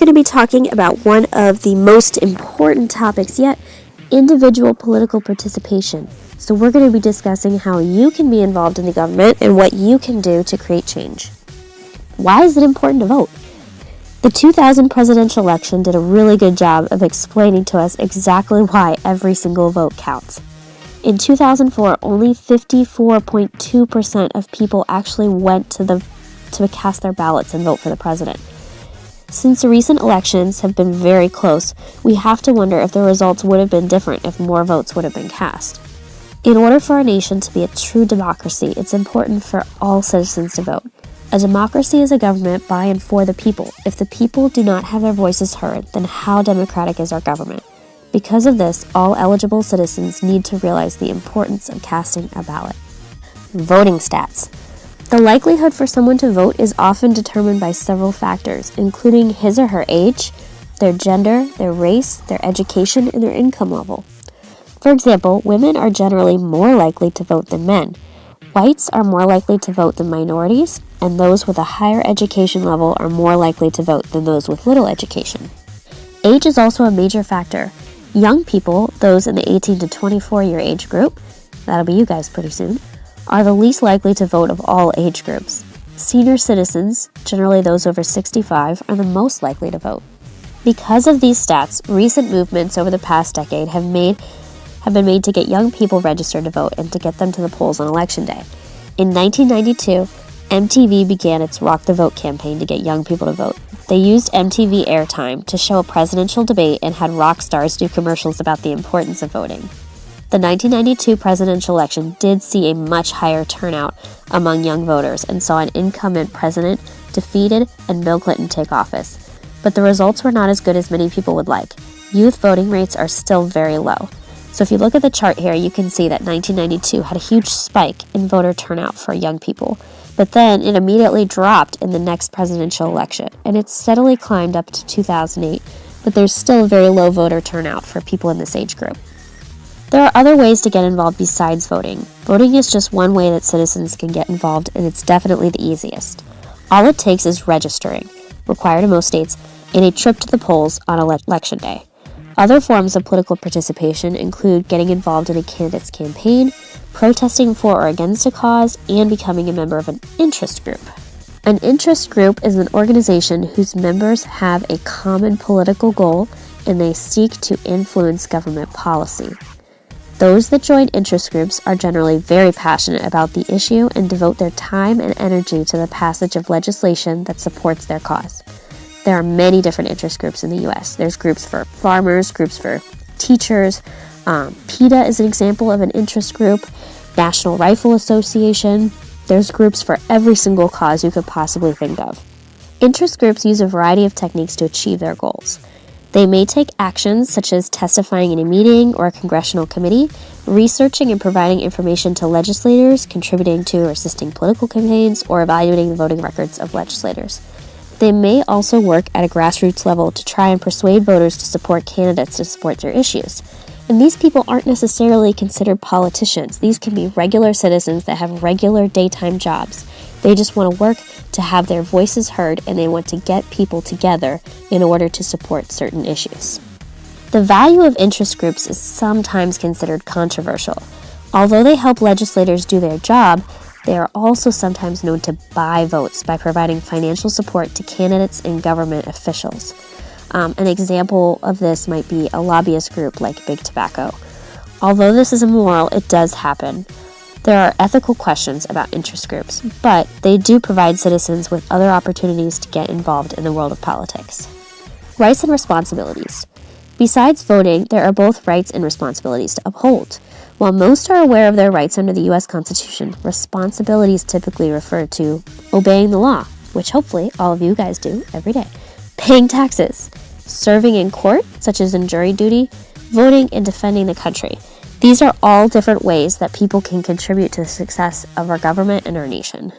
going to be talking about one of the most important topics yet, individual political participation. So we're going to be discussing how you can be involved in the government and what you can do to create change. Why is it important to vote? The 2000 presidential election did a really good job of explaining to us exactly why every single vote counts. In 2004, only 54.2% of people actually went to cast their ballots and vote for the president. Since the recent elections have been very close, we have to wonder if the results would have been different if more votes would have been cast. In order for our nation to be a true democracy, it's important for all citizens to vote. A democracy is a government by and for the people. If the people do not have their voices heard, then how democratic is our government? Because of this, all eligible citizens need to realize the importance of casting a ballot. Voting stats. The likelihood for someone to vote is often determined by several factors, including his or her age, their gender, their race, their education, and their income level. For example, women are generally more likely to vote than men. Whites are more likely to vote than minorities, and those with a higher education level are more likely to vote than those with little education. Age is also a major factor. Young people, those in the 18 to 24 year age group, that'll be you guys pretty soon, are the least likely to vote of all age groups. Senior citizens, generally those over 65, are the most likely to vote. Because of these stats, recent movements over the past decade have been made to get young people registered to vote and to get them to the polls on Election Day. In 1992, MTV began its Rock the Vote campaign to get young people to vote. They used MTV airtime to show a presidential debate and had rock stars do commercials about the importance of voting. The 1992 presidential election did see a much higher turnout among young voters and saw an incumbent president defeated and Bill Clinton take office. But the results were not as good as many people would like. Youth voting rates are still very low. So if you look at the chart here, you can see that 1992 had a huge spike in voter turnout for young people. But then it immediately dropped in the next presidential election, and it steadily climbed up to 2008, but there's still a very low voter turnout for people in this age group. There are other ways to get involved besides voting. Voting is just one way that citizens can get involved, and it's definitely the easiest. All it takes is registering, required in most states, and a trip to the polls on Election Day. Other forms of political participation include getting involved in a candidate's campaign, protesting for or against a cause, and becoming a member of an interest group. An interest group is an organization whose members have a common political goal and they seek to influence government policy. Those that join interest groups are generally very passionate about the issue and devote their time and energy to the passage of legislation that supports their cause. There are many different interest groups in the U.S. There's groups for farmers, groups for teachers. PETA is an example of an interest group. National Rifle Association. There's groups for every single cause you could possibly think of. Interest groups use a variety of techniques to achieve their goals. They may take actions such as testifying in a meeting or a congressional committee, researching and providing information to legislators, contributing to or assisting political campaigns, or evaluating the voting records of legislators. They may also work at a grassroots level to try and persuade voters to support candidates to support their issues. And these people aren't necessarily considered politicians. These can be regular citizens that have regular daytime jobs. They just want to work to have their voices heard, and they want to get people together in order to support certain issues. The value of interest groups is sometimes considered controversial. Although they help legislators do their job, they are also sometimes known to buy votes by providing financial support to candidates and government officials. An example of this might be a lobbyist group like Big Tobacco. Although this is immoral, it does happen. There are ethical questions about interest groups, but they do provide citizens with other opportunities to get involved in the world of politics. Rights and responsibilities. Besides voting, there are both rights and responsibilities to uphold. While most are aware of their rights under the U.S. Constitution, responsibilities typically refer to obeying the law, which hopefully all of you guys do every day, paying taxes, serving in court, such as in jury duty, voting, and defending the country. These are all different ways that people can contribute to the success of our government and our nation.